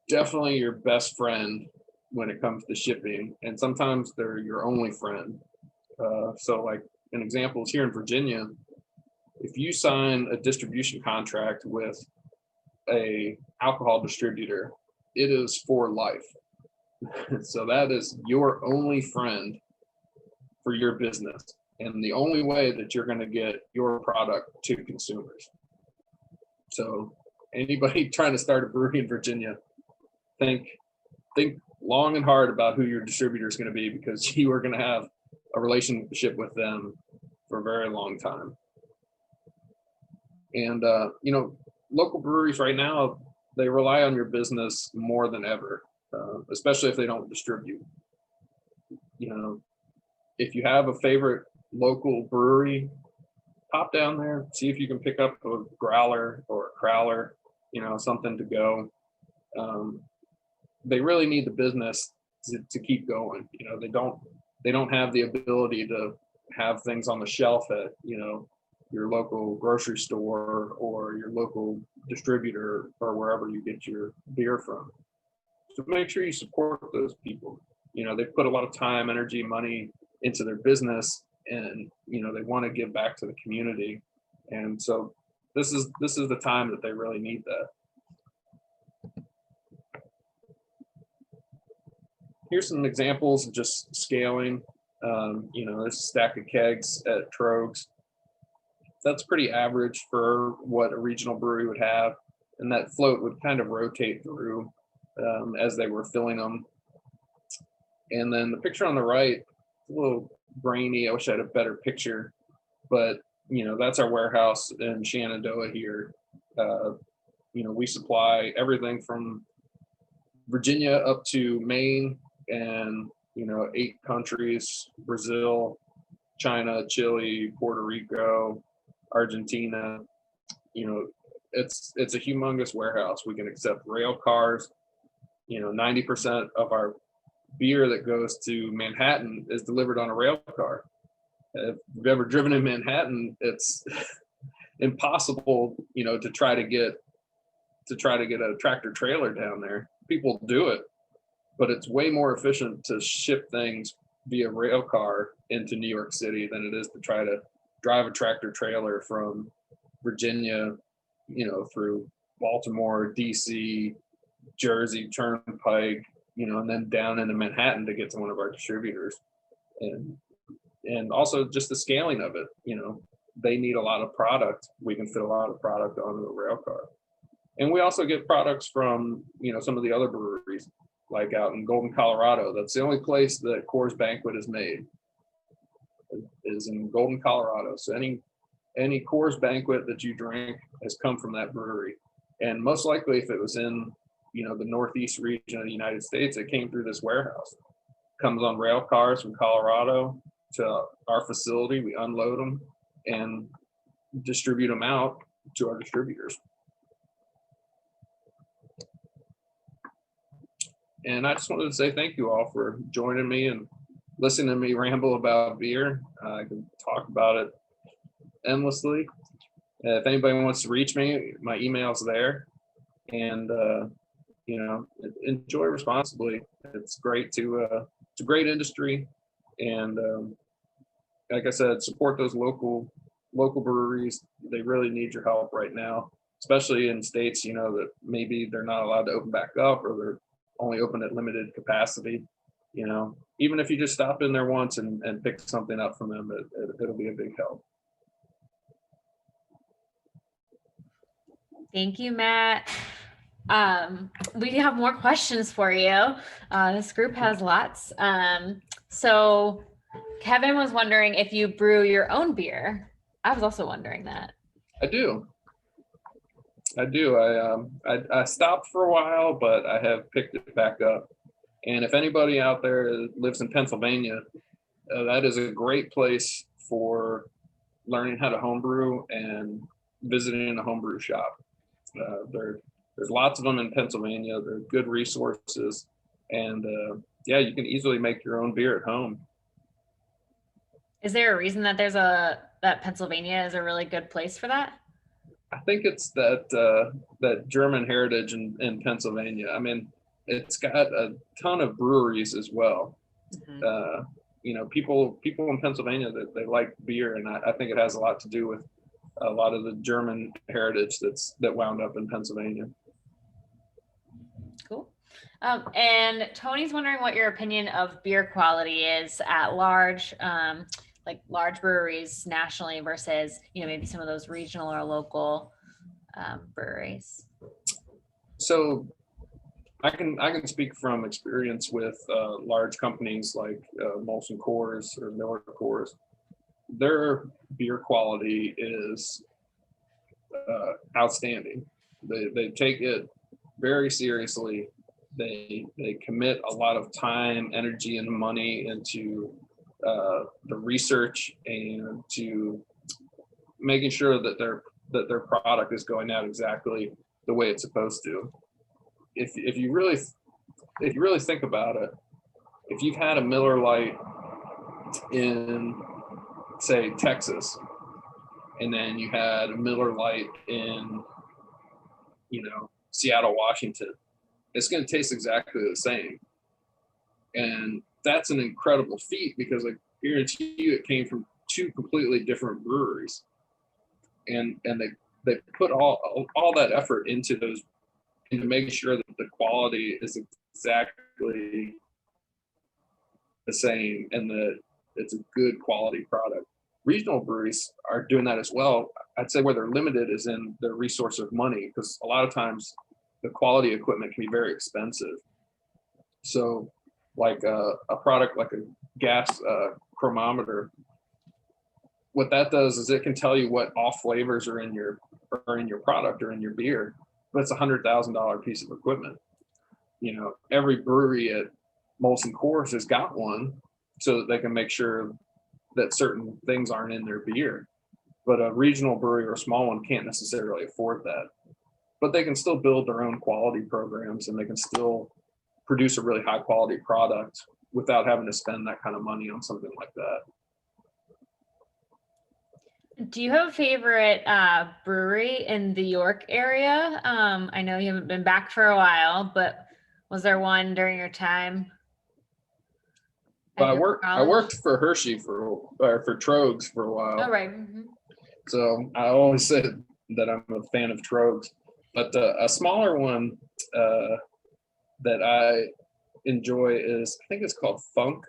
definitely your best friend when it comes to shipping. And sometimes they're your only friend. So like an example is here in Virginia, if you sign a distribution contract with a alcohol distributor, it is for life. So that is your only friend for your business, and the only way that you're going to get your product to consumers. So anybody trying to start a brewery in Virginia, think long and hard about who your distributor is going to be, because you are going to have a relationship with them for a very long time. And, local breweries right now, they rely on your business more than ever, especially if they don't distribute. If you have a favorite local brewery, pop down there, see if you can pick up a growler or a crowler, something to go. They really need the business to keep going. They don't have the ability to have things on the shelf at, your local grocery store or your local distributor or wherever you get your beer from. So make sure you support those people. They put a lot of time, energy, money into their business, and they want to give back to the community. And so this is the time that they really need that. Here's some examples of just scaling. There's a stack of kegs at Trogs. That's pretty average for what a regional brewery would have. And that float would kind of rotate through as they were filling them. And then the picture on the right, a little grainy. I wish I had a better picture, but that's our warehouse in Shenandoah here. We supply everything from Virginia up to Maine and 8 countries: Brazil, China, Chile, Puerto Rico, Argentina. It's a humongous warehouse. We can accept rail cars. 90% of our beer that goes to Manhattan is delivered on a rail car. If you've ever driven in Manhattan, it's impossible, to try to get a tractor trailer down there. People do it, but it's way more efficient to ship things via rail car into New York City than it is to try to drive a tractor trailer from Virginia, through Baltimore, DC, Jersey Turnpike, and then down into Manhattan to get to one of our distributors. And also just the scaling of it, they need a lot of product. We can fit a lot of product onto a rail car. And we also get products from, some of the other breweries, like out in Golden, Colorado. That's the only place that Coors Banquet is made, is in Golden, Colorado. So any Coors Banquet that you drink has come from that brewery. And most likely, if it was in, the Northeast region of the United States, it came through this warehouse. Comes on rail cars from Colorado to our facility. We unload them and distribute them out to our distributors. And I just wanted to say thank you all for joining me and listening to me ramble about beer. I can talk about it endlessly. If anybody wants to reach me, my email's there. And enjoy responsibly. It's great it's a great industry. And like I said, support those local breweries. They really need your help right now, especially in states, that maybe they're not allowed to open back up, or they're only open at limited capacity. Even if you just stop in there once and pick something up from them, it'll be a big help. Thank you, Matt. We have more questions for you. This group has lots. So Kevin was wondering if you brew your own beer. I was also wondering that. I do. I stopped for a while, but I have picked it back up. And if anybody out there lives in Pennsylvania, that is a great place for learning how to homebrew and visiting a homebrew shop. There's lots of them in Pennsylvania. They're good resources, and you can easily make your own beer at home. Is there a reason that that Pennsylvania is a really good place for that? I think it's that German heritage in Pennsylvania. I mean, it's got a ton of breweries as well. Mm-hmm. People in Pennsylvania they like beer, and I think it has a lot to do with a lot of the German heritage that wound up in Pennsylvania. Cool. And Tony's wondering what your opinion of beer quality is at large, like large breweries nationally versus, maybe some of those regional or local breweries? So I can speak from experience with large companies like Molson Coors or Miller Coors. Their beer quality is outstanding. They take it very seriously. They commit a lot of time, energy, and money into the research and to making sure that their product is going out exactly the way it's supposed to. If you really think about it, if you've had a Miller Lite in, say, Texas, and then you had a Miller Lite in, Seattle, Washington, it's going to taste exactly the same. And that's an incredible feat, because I guarantee you it came from two completely different breweries. And they put all that effort into making sure that the quality is exactly the same and that it's a good quality product. Regional breweries are doing that as well. I'd say where they're limited is in their resource of money, because a lot of times the quality equipment can be very expensive. So like a product like a gas chromometer, what that does is it can tell you what off flavors are in your product or in your beer, but it's $100,000 piece of equipment. Every brewery at Molson Coors has got one, so that they can make sure that certain things aren't in their beer. But a regional brewery or a small one can't necessarily afford that. But they can still build their own quality programs, and they can still produce a really high quality product without having to spend that kind of money on something like that. Do you have a favorite brewery in the York area? I know you haven't been back for a while, but was there one during your time? But I worked for Hershey for Trogs for a while. Oh, right. Mm-hmm. So I always said that I'm a fan of Trogs. But a smaller one that I enjoy is, I think it's called Funk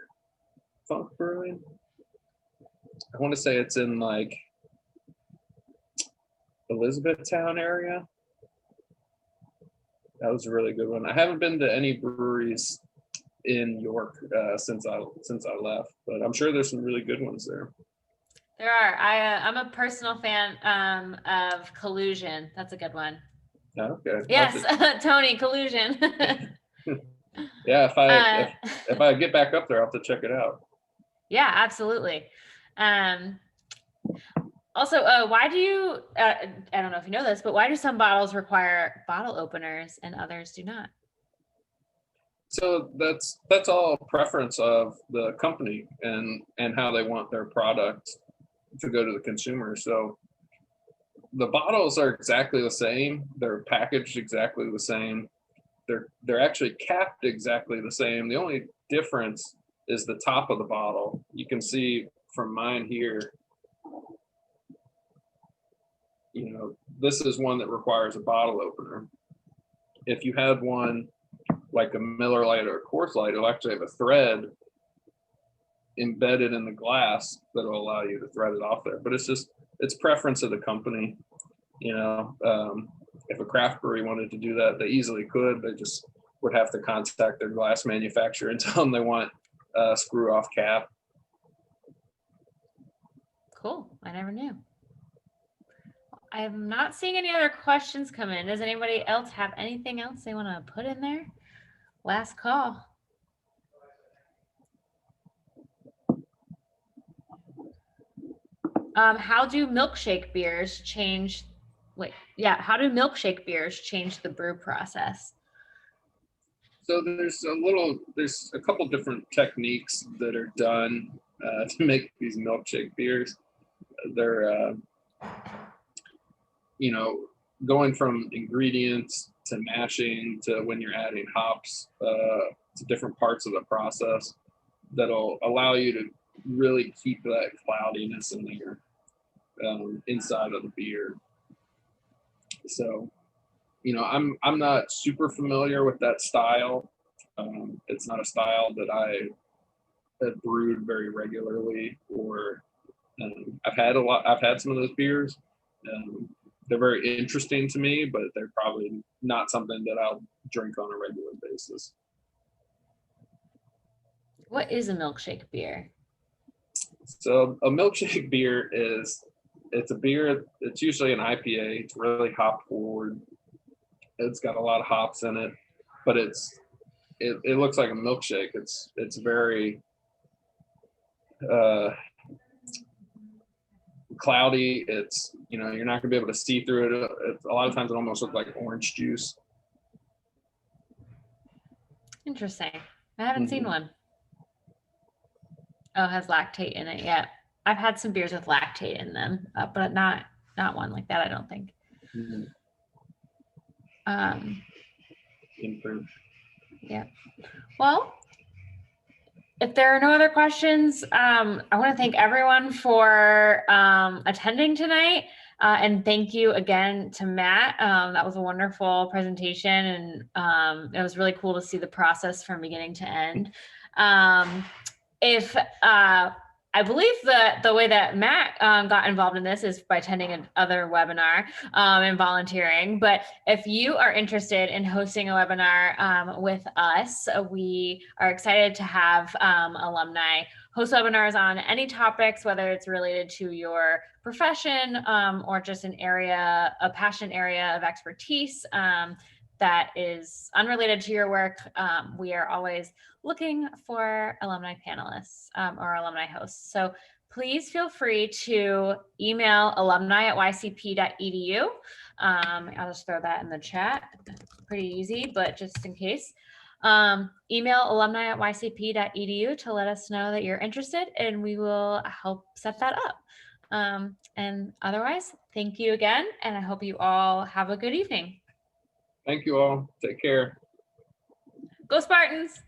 Brewing. I want to say it's in like Elizabethtown area. That was a really good one. I haven't been to any breweries in York since I left, but I'm sure there's some really good ones there. There are. I'm a personal fan of Collusion. That's a good one. Okay. Yes, Tony, Collusion. Yeah, if I get back up there, I'll have to check it out. Yeah, absolutely. Also, why do you, I don't know if you know this, but why do some bottles require bottle openers and others do not? So that's all preference of the company and how they want their product to go to the consumer. So the bottles are exactly the same. They're packaged exactly the same. They're actually capped exactly the same. The only difference is the top of the bottle. You can see from mine here, this is one that requires a bottle opener. If you had one like a Miller Lite or a Coors Light, it'll actually have a thread embedded in the glass that'll allow you to thread it off there. But it's preference of the company. If a craft brewery wanted to do that, they easily could. They just would have to contact their glass manufacturer and tell them they want a screw off cap. Cool. I never knew. I'm not seeing any other questions come in. Does anybody else have anything else they want to put in there? Last call. How do milkshake beers change? How do milkshake beers change the brew process? So there's a couple different techniques that are done to make these milkshake beers. They're going from ingredients to mashing to when you're adding hops to different parts of the process that'll allow you to really keep that cloudiness in there inside of the beer. So, I'm not super familiar with that style. It's not a style that I have brewed very regularly, or I've had some of those beers. they're very interesting to me, but they're probably not something that I'll drink on a regular basis. What is a milkshake beer? So a milkshake beer it's a beer. It's usually an IPA. It's really hop forward. It's got a lot of hops in it, but it looks like a milkshake. It's very cloudy. It's, you're not gonna be able to see through it. A lot of times it almost looks like orange juice. Interesting. I haven't seen one. Oh, it has lactate in it. Yeah. I've had some beers with lactate in them, but not one like that, I don't think. Yeah. Well, if there are no other questions, I want to thank everyone for attending tonight. And thank you again to Matt. That was a wonderful presentation, and it was really cool to see the process from beginning to end. I believe the way that Matt got involved in this is by attending another webinar and volunteering. But if you are interested in hosting a webinar with us, we are excited to have alumni host webinars on any topics, whether it's related to your profession or just a passion area of expertise that is unrelated to your work. We are always looking for alumni panelists or alumni hosts. So please feel free to email alumni@ycp.edu. I'll just throw that in the chat. Pretty easy, but just in case. Email alumni@ycp.edu to let us know that you're interested, and we will help set that up. And otherwise, thank you again, and I hope you all have a good evening. Thank you all. Take care. Go Spartans.